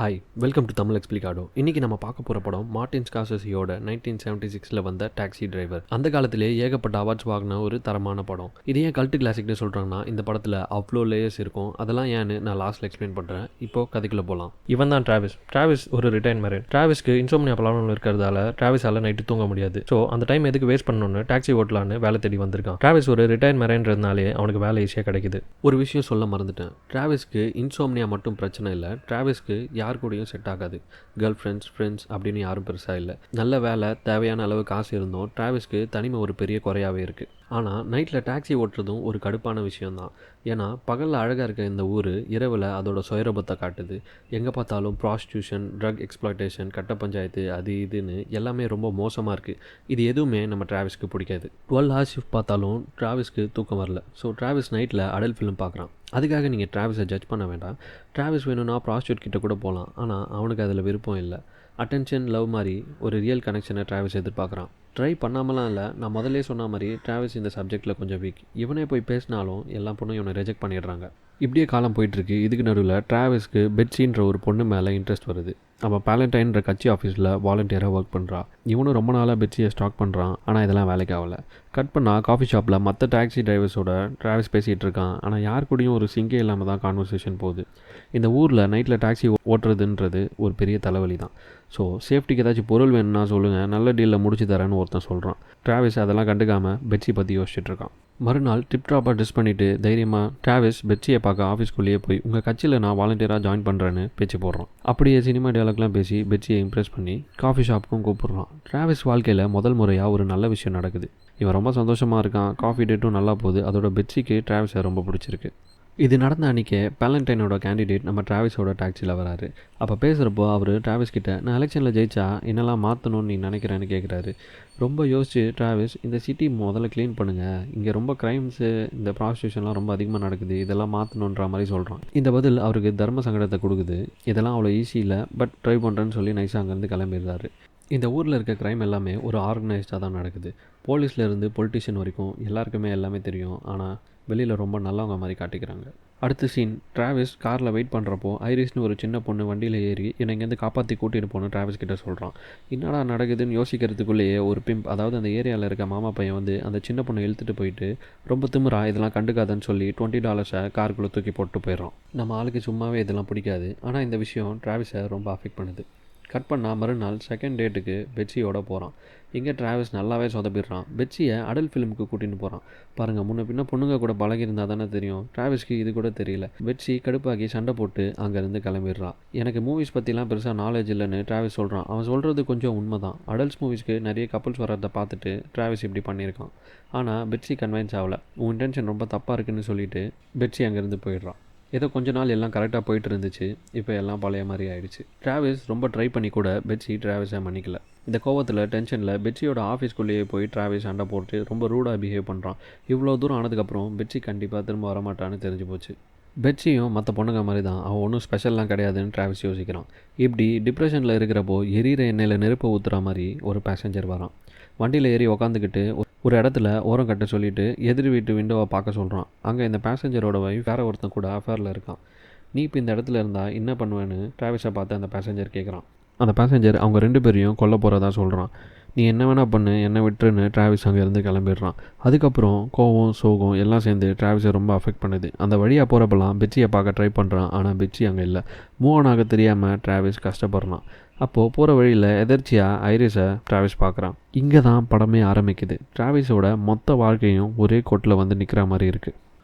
Hi, welcome to Tamil எக்ஸ்பிளிகாடோ. இன்றைக்கி நம்ம பார்க்க போகிற படம் மார்ட்டின் ஸ்கார்செஸியோட 1976 வந்த டாக்ஸி டிரைவர். அந்த காலத்திலே ஏகப்பட்ட அவார்ட்ஸ் வாங்கின ஒரு தரமான படம். இது ஏன் கல்ட்டு கிளாசிக்னு சொல்கிறாங்கன்னா, இந்த படத்தில் அவ்வளோ லேயர்ஸ் இருக்கும். அதெல்லாம் ஏன்னு நான் லாஸ்ட்டில் எக்ஸ்பிளைன் பண்ணுறேன். இப்போ கதைக்குள்ளே போகலாம். இவன் தான் டிராவிஸ் ஒரு ரிட்டையர்ட் மேரேஜ். டிராவிஸ்க்கு இன்சோம்னியா ப்ராப்ளம் இருக்கிறதால டிராவிஸால் நைட்டு தூங்க முடியாது. ஸோ அந்த டைம் எதுக்கு வேஸ்ட் பண்ணணும்னு டாக்ஸி ஓட்டலான்னு வேலை தேடி வந்திருக்கான். டிராவிஸ் ஒரு ரிட்டையர்ட் மேரேஜ்ன்றதுனாலே அவனுக்கு வேலை ஈஸியாக கிடைக்குது. ஒரு விஷயம் சொல்ல மறந்துட்டேன். டிராவிஸ்க்கு இன்சோம்னியா மட்டும் பிரச்சனை இல்லை. டிராவிஸ்க்கு யார் கூடயும் செட் ஆகாது. கேர்ள் ஃப்ரெண்ட்ஸ் அப்படின்னு யாரும் பெருசாக இல்லை. நல்ல வேலை, தேவையான அளவு காசு இருந்தோம். டிராவிஸ்க்கு தனிமை ஒரு பெரிய குறையாகவே இருக்குது. ஆனால் நைட்டில் டாக்ஸி ஓட்டுறதும் ஒரு கடுப்பான விஷயந்தான். ஏன்னா பகலில் அழகாக இருக்க இந்த ஊர் இரவில் அதோட சுயரபத்தை காட்டுது. எங்கே பார்த்தாலும் ப்ராஸ்டியூஷன், ட்ரக் எக்ஸ்ப்ளாய்டேஷன், கட்ட பஞ்சாயத்து, அது இதுன்னு எல்லாமே ரொம்ப மோசமாக இருக்குது. இது எதுவுமே நம்ம டிராவிஸ்க்கு பிடிக்காது. 12 hours ஷிஃப்ட் பார்த்தாலும் டிராவிஸ்க்கு தூக்கம் வரல. ஸோ டிராவிஸ் நைட்டில் அடல்ட் ஃபிலிம் பார்க்குறான். அதுக்காக நீங்கள் டிராவிஸை ஜட்ஜ் பண்ண வேண்டாம். டிராவிஸ் வேணும்னா ப்ராஸ்டியூட் கிட்ட கூட போகலாம். ஆனால் அவனுக்கு அதில் விருப்பம் இல்லை. அட்டென்ஷன், லவ் மாதிரி ஒரு ரியல் கனெக்ஷனை டிராவிஸ் எதிர்பார்க்குறான். ட்ரை பண்ணாமலாம் இல்லை. நான் முதல்ல சொன்ன மாதிரி டிராவிஸ் இந்த சப்ஜெக்டில் கொஞ்சம் வீக். இவனே போய் பேசினாலும் எல்லா பொண்ணும் இவனை ரிஜெக்ட் பண்ணிடுறாங்க. இப்படியே காலம் போயிட்டுருக்கு. இதுக்கு நடுவில் டிராவிஸ்க்கு பெட்ஸின்ற ஒரு பொண்ணு மேலே இன்ட்ரெஸ்ட் வருது. அவன் பேலண்டைன்ற கட்சி ஆஃபீஸில் வாலண்டியராக ஒர்க் பண்ணுறான். இவனும் ரொம்ப நாளாக பெட்ஸியை ஸ்டாக் பண்ணுறான். ஆனால் இதெல்லாம் வேலைக்கு ஆகலை. கட் பண்ணால் காஃபி ஷாப்பில் மற்ற டாக்ஸி டிரைவர்ஸோட டிராவிஸ் பேசிகிட்டு இருக்கான். ஆனால் யார் கூடயும் ஒரு சிங்கே இல்லாமல் தான் கான்வர்சேஷன் போகுது. இந்த ஊரில் நைட்டில் டாக்ஸி ஓட்டுறதுன்றது ஒரு பெரிய தலைவலி தான். ஸோ சேஃப்டிக்கு ஏதாச்சும் பொருள் வேணும்னா சொல்லுங்கள், நல்ல டீலில் முடிச்சு தரேன்னு ஒருத்தன் சொல்கிறான். டிராவிஸ் அதெல்லாம் கண்டுக்காமல் பெட்ஸி பற்றி யோசிச்சுட்டு இருக்கான். மறுநாள் டிப்டாப்பாக ட்ரெஸ் பண்ணிவிட்டு தைரியமாக டிராவிஸ் பெட்ஸியை பார்க்க ஆஃபீஸ்க்குள்ளேயே போய் உங்கள் கட்சியில் நான் வாலண்டியராக ஜாயின் பண்ணுறேன்னு பேச்சு போடுறான். அப்படியே சினிமா டயலாக்லாம் பேசி பெட்ஸியை இம்ப்ரெஸ் பண்ணி காஃபி ஷாப்புக்கும் கூப்பிட்றான். டிராவிஸ் வாழ்க்கையில் முதல் முறையாக ஒரு நல்ல விஷயம் நடக்குது. இவன் ரொம்ப சந்தோஷமாக இருக்கான். காஃபி டேட்டும் நல்லா போகுது. அதோட பெட்ஸிக்கு டிராவிஸை ரொம்ப பிடிச்சிருக்கு. இது நடந்த அன்றைக்கே பேலண்டைனோட கேண்டிடேட் நம்ம டிராவிஸோட டாக்ஸியில் வராரு. அப்போ பேசுகிறப்போ அவர் டிராவிஸ் கிட்ட நான் எலெக்ஷனில் ஜெயிச்சா என்னெல்லாம் மாற்றணும்னு நீ நினைக்கிறேன்னு கேட்குறாரு. ரொம்ப யோசிச்சு டிராவிஸ் இந்த சிட்டி முதல்ல க்ளீன் பண்ணுங்கள், இங்கே ரொம்ப க்ரைம்ஸு, இந்த ப்ராஸ்டியூஷன்லாம் ரொம்ப அதிகமாக நடக்குது, இதெல்லாம் மாற்றணுன்ற மாதிரி சொல்கிறான். இந்த பதில் அவருக்கு தர்ம சங்கடத்தை கொடுக்குது. இதெல்லாம் அவ்வளோ ஈஸி இல்லை, பட் ட்ரை பண்ணுறேன்னு சொல்லி நைஸாக அங்கேருந்து கிளம்பிடுறாரு. இந்த ஊரில் இருக்க க்ரைம் எல்லாமே ஒரு ஆர்கனைஸ்டாக தான் நடக்குது. போலீஸ்லேருந்து பொலிட்டிஷியன் வரைக்கும் எல்லாருக்குமே எல்லாமே தெரியும். ஆனால் வெளியில் ரொம்ப நல்லவங்க மாதிரி காட்டிக்கிறாங்க. அடுத்த சீன், டிராவிஸ் காரில் வெயிட் பண்ணுறப்போ ஐரிஸ்னு ஒரு சின்ன பொண்ணு வண்டியில் ஏறி என்னை இங்கேருந்து காப்பாற்றி கூட்டிகிட்டு போகணும் டிராவிஸ் கிட்ட சொல்கிறான். என்னடா நடக்குதுன்னு யோசிக்கிறதுக்குள்ளேயே ஒரு பிம்ப், அதாவது அந்த ஏரியாவில் இருக்க மாமா பையன் வந்து அந்த சின்ன பொண்ணை இழுத்துட்டு போயிட்டு ரொம்ப திமிரா இதெல்லாம் கண்டுக்காதன்னு சொல்லி $20 காருக்குள்ளே தூக்கி போட்டு போயிடுறான். நம்ம ஆளுக்கு சும்மாவே இதெல்லாம் பிடிக்காது. ஆனால் இந்த விஷயம் டிராவிஸை ரொம்ப அஃபெக்ட் பண்ணுது. கட் பண்ணால் மறுநாள் செகண்ட் டேட்டுக்கு பெட்ஸியோட போகிறான். இங்கே டிராவிஸ் நல்லாவே சொதப்பிடுறான். பெட்ஸியை அடல்ட் ஃபிலிமுக்கு கூட்டின்னு போகிறான். பாருங்கள், முன்ன பின்ன பொண்ணுங்க கூட பழகிருந்தால் தானே தெரியும். டிராவிஸ்க்கு இது கூட தெரியல. பெட்ஸி கடுப்பாக்கி சண்டை போட்டு அங்கேருந்து கிளம்பிடுறான். எனக்கு மூவிஸ் பற்றிலாம் பெருசாக நாலேஜ் இல்லைன்னு டிராவிஸ் சொல்கிறான். அவன் சொல்கிறது கொஞ்சம் உண்மை தான். அடல்ட்ஸ் மூவிஸ்க்கு நிறைய கப்புள்ஸ் வர்றதை பார்த்துட்டு டிராவிஸ் இப்படி பண்ணியிருக்கான். ஆனால் பெட்ஸி கன்வின்ஸ் ஆகலை. உன் இன்டென்ஷன் ரொம்ப தப்பாக இருக்குன்னு சொல்லிட்டு பெட்ஸி அங்கேருந்து போயிடுறான். ஏதோ கொஞ்ச நாள் எல்லாம் கரெக்டாக போயிட்டு இருந்துச்சு. இப்போ எல்லாம் பழைய மாதிரி ஆயிடுச்சு. டிராவிஸ் ரொம்ப ட்ரை பண்ணி கூட பெட்ஸி டிராவிஸை மன்னிக்கல. இந்த கோவத்தில், டென்ஷனில் பெட்ஸியோட ஆஃபீஸ்க்குள்ளேயே போய் டிராவிஸ் சண்டை போட்டு ரொம்ப ரூடாக பிஹேவ் பண்ணுறான். இவ்வளோ தூரம் ஆனதுக்கப்புறம் பெட்ஸி கண்டிப்பாக திரும்ப வரமாட்டான்னு தெரிஞ்சு போச்சு. பெட்ஸியும் மற்ற பொண்ணுங்க மாதிரி தான். அவன் ஒன்றும் ஸ்பெஷல்லாம் கிடையாதுன்னு டிராவிஸ் யோசிக்கிறான். இப்படி டிப்ரெஷனில் இருக்கிறப்போ எரியிற எண்ணெயில் நெருப்பை ஊற்றுற மாதிரி ஒரு பேசஞ்சர் வரான். வண்டியில் ஏறி உக்காந்துக்கிட்டு ஒரு இடத்துல ஓரம் கட்ட சொல்லிவிட்டு எதிர் வீட்டு விண்டோவை பார்க்க சொல்கிறான். அங்கே இந்த பேசஞ்சரோட வைஃப் வேறு ஒருத்தன் கூட அஃபேரில் இருக்கான். நீ இப்போ இந்த இடத்துல இருந்தால் என்ன பண்ணுவேன்னு டிராவிஸை பார்த்து அந்த பேசஞ்சர் கேட்குறான். அந்த பேசஞ்சர் அவங்க 2 பேரையும் கொல்ல போகிறதா சொல்கிறான். நீ என்ன வேணால் பண்ணு, என்னை விட்டுருன்னு டிராவிஸ் அங்கேருந்து கிளம்பிடுறான். அதுக்கப்புறம் கோவம், சோகம் எல்லாம் சேர்ந்து டிராவிஸை ரொம்ப அஃபெக்ட் பண்ணுது. அந்த வழியாக போகிறப்பெல்லாம் பெட்ஸியை பார்க்க ட்ரை பண்ணுறான். ஆனால் பெட்ஸி அங்கே இல்லை. மூவ் ஆன் ஆக தெரியாமல் டிராவிஸ் கஷ்டப்படுறான். அப்போது போகிற வழியில் எதர்ச்சியாக ஐரிஸை டிராவிஸ் பார்க்குறான். இங்கே தான் படமே ஆரம்பிக்குது. டிராவிஸோட மொத்த வாழ்க்கையும் ஒரே கோட்டில் வந்து நிற்கிற மாதிரி இருக்குது.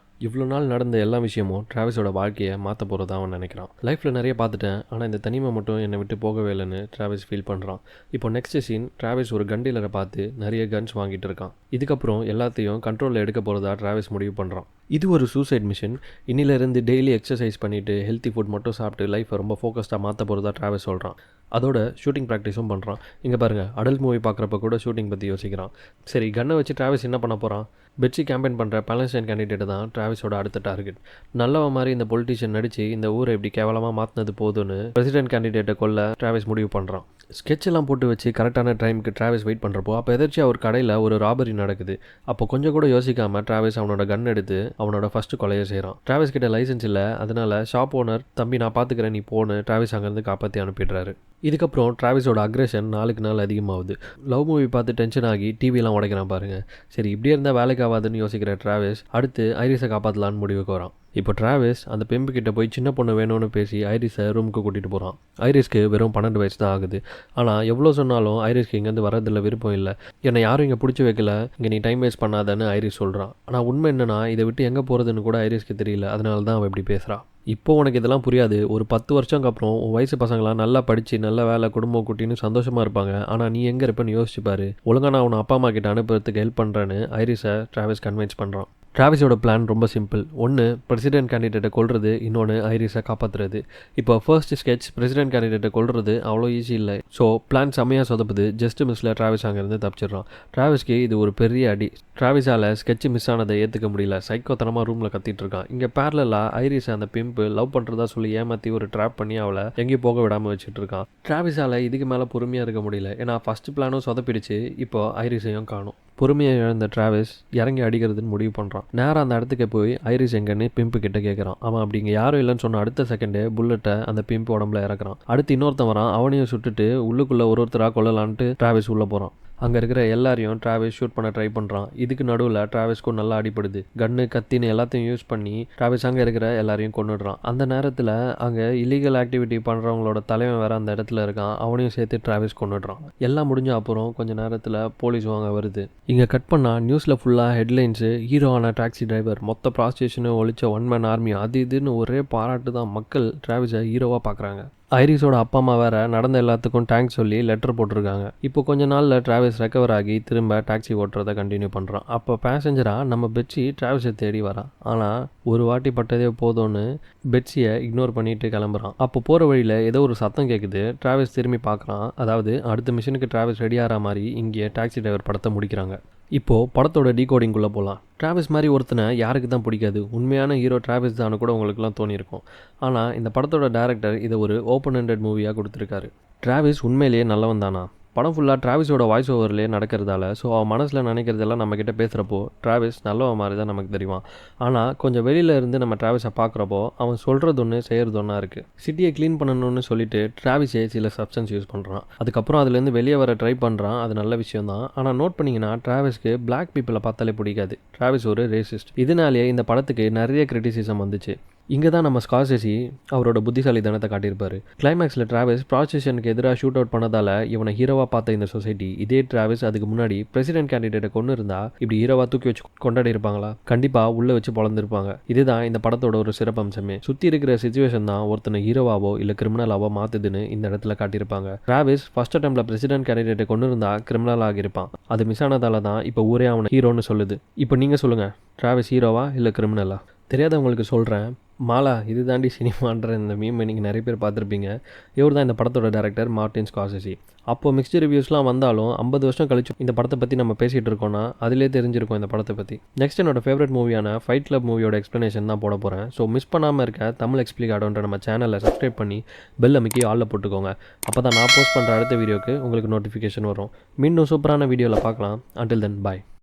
இவ்வளோ நாள் நடந்த எல்லா விஷயமும் டிராவிஸோட வாழ்க்கையை மாற்ற போகிறதா அவன் நினைக்கிறான். லைஃப்பில் நிறைய பார்த்துட்டேன், ஆனால் இந்த தனிமை மட்டும் என்னை விட்டு போகவே இல்லைன்னு டிராவிஸ் ஃபீல் பண்ணுறான். இப்போ நெக்ஸ்ட் சீன், டிராவிஸ் ஒரு கன் டீலரை பார்த்து நிறைய கன்ஸ் வாங்கிட்டு இருக்கான். இதுக்கப்புறம் எல்லாத்தையும் கண்ட்ரோலில் எடுக்க போகிறதா டிராவிஸ் முடிவு பண்ணுறான். இது ஒரு சூசைட் மிஷன். இன்னிலேருந்து டெய்லி எக்ஸசைஸ் பண்ணிவிட்டு ஹெல்த்தி ஃபுட் மட்டும் சாப்பிட்டு லைஃப்பை ரொம்ப ஃபோக்கஸ்டாக மாற்ற போகிறதா டிராவிஸ் சொல்கிறான். அதோட ஷூட்டிங் ப்ராக்டிஸும் பண்ணுறான். இங்கே பாருங்கள், அடல்ட் மூவி பார்க்குறப்ப கூட ஷூட்டிங் பற்றி யோசிக்கிறான். சரி, கன்னை வச்சு டிராவிஸ் என்ன பண்ண போகிறான்? பெட்ஸி கேம்பெயின் பண்ணுற பாலஸ்டைன் கேண்டிடேட் தான் டிராவிஸோட அடுத்த டார்கெட். நல்லவ மாதிரி இந்த பொலிட்டிஷியன் நடித்து இந்த ஊரை இப்படி கேவலமாக மாற்றினது போதுன்னு பிரசிடென்ட் கேண்டிடேட்டை கொல்ல டிராவிஸ் முடிவு பண்ணுறான். ஸ்கெட்ச் எல்லாம் போட்டு வச்சு கரெக்டான டைமுக்கு டிராவிஸ் வெயிட் பண்ணுறப்போ அப்போ எதாச்சும் ஒரு கடையில் ஒரு ராபரி நடக்குது. அப்போ கொஞ்சம் கூட யோசிக்காமல் டிராவிஸ் அவனோட கன் எடுத்து அவனோட ஃபஸ்ட்டு கொலையை செய்கிறான். டிராவிஸ் கிட்ட லைசன்ஸ் இல்லை, அதனால ஷாப் ஓனர் தம்பி நான் பார்த்துக்கிறேன் நீ போன்னு டிராவிஸ் அங்கேருந்து காப்பாற்றி அனுப்பிடுறாரு. இதுக்கப்புறம் டிராவிஸோட அக்ரெஷன் நாளுக்கு நாள் அதிகமாகுது. லவ் மூவி பார்த்து டென்ஷன் ஆகி டிவியெல்லாம் உடைக்கிறான் பாருங்கள். சரி, இப்படியே இருந்தால் வேலைக்கு ஆகாதுன்னு யோசிக்கிற டிராவிஸ் அடுத்து ஐரிஸை காப்பாற்றலான்னு முடிவுக்கு வரான். இப்போ டிராவிஸ் அந்த பெம்பு கிட்ட போய் சின்ன பொண்ணு வேணும்னு பேசி ஐரிஸை ரூமுக்கு கூட்டிகிட்டு போகிறான். ஐரிஸ்க்கு வெறும் 12 வயசு தான் ஆகுது. ஆனால் எவ்வளோ சொன்னாலும் ஐரிஸ்க்கு இங்கேருந்து வரதில்லை, விருப்பம் இல்லை. என்னை யாரும் இங்கே பிடிச்சி வைக்கல, இங்கே நீ டைம் வேஸ்ட் பண்ணாதன்னு ஐரிஸ் சொல்கிறான். ஆனால் உண்மை என்னன்னா இதை விட்டு எங்கே போகிறதுன்னு கூட ஐரிஸ்க்கு தெரியல. அதனால தான் அவன் இப்படி பேசுகிறான். இப்போ உனக்கு இதெல்லாம் புரியாது. ஒரு 10 வருஷம்க்கு அப்புறம் உன் வயசு பசங்களாம் நல்லா படித்து நல்ல வேலை குடும்பம் குட்டின்னு சந்தோஷமாக இருப்பாங்க. ஆனால் நீ எங்கே இருப்பேன்னு யோசிச்சுப்பாரு. ஒழுங்கா நான் உன் அப்பா அம்மா கிட்ட அனுப்புறதுக்கு ஹெல்ப் பண்ணுறேன்னு ஐரிஸை டிராவிஸ் கன்வின்ஸ் பண்ணுறான். டிராவிஸோட பிளான் ரொம்ப சிம்பிள். ஒன்று பிரசிடென்ட் கேண்டிடேட்டை கொல்றது, இன்னொன்று ஐரிஸை காப்பாற்றுறது. இப்போ ஃபர்ஸ்ட் ஸ்கெட்ச் பிரசிடென்ட் கேண்டிடேட்டை கொல்றது அவ்வளோ ஈஸி இல்லை. ஸோ பிளான் செம்மையாக சொதப்புது. ஜஸ்ட் மிஸ்ஸில் டிராவிஸ் அங்கேருந்து தப்பிச்சிடுறான். டிராவிஸ்க்கு இது ஒரு பெரிய அடி. டிராவிஸால் ஸ்கெட்ச் மிஸ் ஆனதை ஏற்றுக்க முடியல. சைக்கோத்தனமாக ரூமில் கத்திட்டு இருக்கான். இங்கே பேரலாக ஐரிஸை அந்த பிம்பு லவ் பண்ணுறதா சொல்லி ஏமாற்றி ஒரு ட்ராப் பண்ணி அவளை எங்கேயும் போக விடாமல் வச்சுட்டு இருக்கான். டிராவிஸால் இதுக்கு மேலே பொறுமையாக இருக்க முடியல. ஏன்னா ஃபஸ்ட்டு பிளானும் சொதப்பிடுச்சு, இப்போ ஐரிஸையும் காணும். பொறுமையாக இழந்த டிராவிஸ் இறங்கி அடிக்கிறதுன்னு முடிவு பண்ணுறான். நேராக அந்த இடத்துக்கு போய் ஐரிஸ் எங்கன்னு பிம்பு கிட்ட கேட்குறான். அவன் அப்படிங்க யாரும் இல்லைன்னு சொன்ன அடுத்த செகண்டே புல்லட்டை அந்த பிம்பு உடம்புல இறக்குறான். அடுத்து இன்னொருத்தன் வரான். அவனையும் சுட்டுட்டு உள்ளுக்குள்ளே ஒருத்தராக கொல்லலான்ட்டு டிராவிஸ் உள்ளே போகிறான். அங்கே இருக்கிற எல்லாரையும் டிராவிஸ் ஷூட் பண்ண ட்ரை பண்ணுறான். இதுக்கு நடுவில் டிராவிஸ்க்கும் நல்லா அடிப்படுது. கன்னு கத்தின்னு எல்லாத்தையும் யூஸ் பண்ணி டிராவிஸ் அங்கே இருக்கிற எல்லாரையும் கொண்டுடுறான். அந்த நேரத்தில் அங்கே இல்லீகல் ஆக்டிவிட்டி பண்ணுறவங்களோட தலைவன் வேறு அந்த இடத்துல இருக்கான். அவனையும் சேர்த்து டிராவிஸ் கொண்டுடுறான். எல்லாம் முடிஞ்ச அப்புறம் கொஞ்சம் நேரத்தில் போலீஸ் வாங்க வருது. இங்கே கட் பண்ணால் நியூஸில் ஃபுல்லாக ஹெட்லைன்ஸு ஹீரோவான டாக்ஸி டிரைவர் மொத்த ப்ராஸ்டியூஷனும் ஒழிச்ச 1 மேன் ஆர்மி அது இதுன்னு ஒரே பாராட்டு தான். மக்கள் டிராவிஸை ஹீரோவாக பார்க்குறாங்க. ஐரிஸோட அப்பா அம்மா வேற நடந்த எல்லாத்துக்கும் தேங்க்ஸ் சொல்லி லெட்டர் போட்டிருக்காங்க. இப்போ கொஞ்ச நாளில் டிராவிஸ் ரெக்கவர் ஆகி திரும்ப டாக்ஸி ஓட்டுறதை கண்டினியூ பண்ணுறான். அப்போ பேசஞ்சராக நம்ம பெட்ஸி டிராவிஸை தேடி வரான். ஆனால் ஒரு வாட்டி பட்டதே போதும்னு பெட்ஸியை இக்னோர் பண்ணிட்டு கிளம்புறான். அப்போ போகிற வழியில் ஏதோ ஒரு சத்தம் கேட்குது. டிராவிஸ் திரும்பி பார்க்குறான். அதாவது அடுத்த மிஷனுக்கு டிராவிஸ் ரெடி ஆகிற மாதிரி இங்கே டாக்ஸி டிரைவர் படத்தை முடிக்கிறாங்க. இப்போது படத்தோட டீகோடிங்குள்ளே போகலாம். டிராவிஸ் மாதிரி ஒருத்தனை யாருக்கு தான் பிடிக்காது? உண்மையான ஹீரோ டிராவிஸ் தான் கூட உங்களுக்குலாம் தோணியிருக்கும். ஆனால் இந்த படத்தோட டைரக்டர் இதை ஒரு ஓப்பன் ஹெண்டட் மூவியாக கொடுத்துருக்காரு. டிராவிஸ் உண்மையிலேயே நல்லவன் தானா? படம் ஃபுல்லாக டிராவிஸோட வாய்ஸ் ஓவர்லேயே நடக்கிறதால ஸோ அவன் மனசில் நினைக்கிறதெல்லாம் நம்மக்கிட்ட பேசுகிறப்போ டிராவிஸ் நல்லவன் மாதிரி தான் நமக்கு தெரியும். ஆனால் கொஞ்சம் வெளியில் இருந்து நம்ம டிராவிஸை பார்க்குறப்போ அவன் சொல்கிறது ஒன்று செய்கிறது ஒன்றா இருக்குது. சிட்டியை க்ளீன் பண்ணணும்னு சொல்லிட்டு டிராவிஸே சில சப்ஸ்டன்ஸ் யூஸ் பண்ணுறான். அதுக்கப்புறம் அதுலேருந்து வெளியே வர ட்ரை பண்ணுறான். அது நல்ல விஷயம் தான். ஆனால் நோட் பண்ணிங்கன்னா டிராவிஸ்க்கு பிளாக் பீப்புளை பார்த்தாலே பிடிக்காது. டிராவிஸ் ஒரு ரேசிஸ்ட். இதனாலேயே இந்த படத்துக்கு நிறைய கிரிட்டிசிசம் வந்துச்சு. இங்கே தான் நம்ம ஸ்கார்செஸி அவரோட புத்திசாலித்தனத்தை காட்டியிருப்பார். கிளைமேக்ஸில் டிராவிஸ் ப்ராஸ்டியூஷனுக்கு எதிராக ஷூட் அவுட் பண்ணதால் இவனை ஹீரோவாக பார்த்த இந்த சொசைட்டி இதே டிராவிஸ் அதுக்கு முன்னாடி பிரசிடென்ட் கேண்டிடேட்டை கொண்டு இருந்தால் இப்படி ஹீரோவாக தூக்கி வச்சு கொண்டாடி இருப்பாங்களா? கண்டிப்பாக உள்ளே வச்சு பொழந்திருப்பாங்க. இதுதான் இந்த படத்தோட ஒரு சிறப்பம்சமே. சுற்றி இருக்கிற சிச்சுவேஷன் தான் ஒருத்தனை ஹீரோவாவோ இல்லை கிரிமினலாவோ மாற்றுதுன்னு இந்த இடத்துல காட்டியிருப்பாங்க. டிராவிஸ் ஃபர்ஸ்ட் அட்டெம்ப்ட்ல பிரசிடென்ட் கேண்டிடேட்டை கொண்டு இருந்தால் கிரிமினல் ஆகியிருப்பான். அது மிஸ் ஆனதால தான் இப்போ ஊரே அவனை ஹீரோன்னு சொல்லுது. இப்போ நீங்கள் சொல்லுங்கள், டிராவிஸ் ஹீரோவா இல்லை கிரிமினலா? தெரியாதவங்களுக்கு சொல்கிறேன், மாலா இது தாண்டி சினிமான்ற இந்த மீம் நீங்கள் நிறைய பேர் பார்த்துருப்பீங்க. இவர் தான் இந்த படத்தோட டைரக்டர் மார்ட்டின் ஸ்கார்செஸி. அப்போது மிக்ஸ்டு ரிவ்யூஸ்லாம் வந்தாலும் 50 வருஷம் கழிச்சு இந்த படத்தை பற்றி நம்ம பேசிகிட்டு இருக்கோம்னா அதிலே தெரிஞ்சிருக்கும் இந்த படத்தை பற்றி. நெக்ஸ்ட் என்னோட ஃபேவரட் மூவியான ஃபைட் கிளப் மூவியோட எக்ஸ்ப்ளனேஷன் தான் போட போகிறேன். ஸோ மிஸ் பண்ணாமல் இருக்க தமிழ் எக்ஸ்பிளிகாடோன்ற நம்ம சேனலை சப்ஸ்கிரைப் பண்ணி பெல் அமைக்கி ஆளில் போட்டுக்கோங்க. அப்போ தான் நான் போஸ்ட் பண்ணுற அடுத்த வீடியோக்கு உங்களுக்கு நோட்டிஃபிகேஷன் வரும். மீண்டும் சூப்பரான வீடியோவில் பார்க்கலாம். அன்டில் தென் பாய்.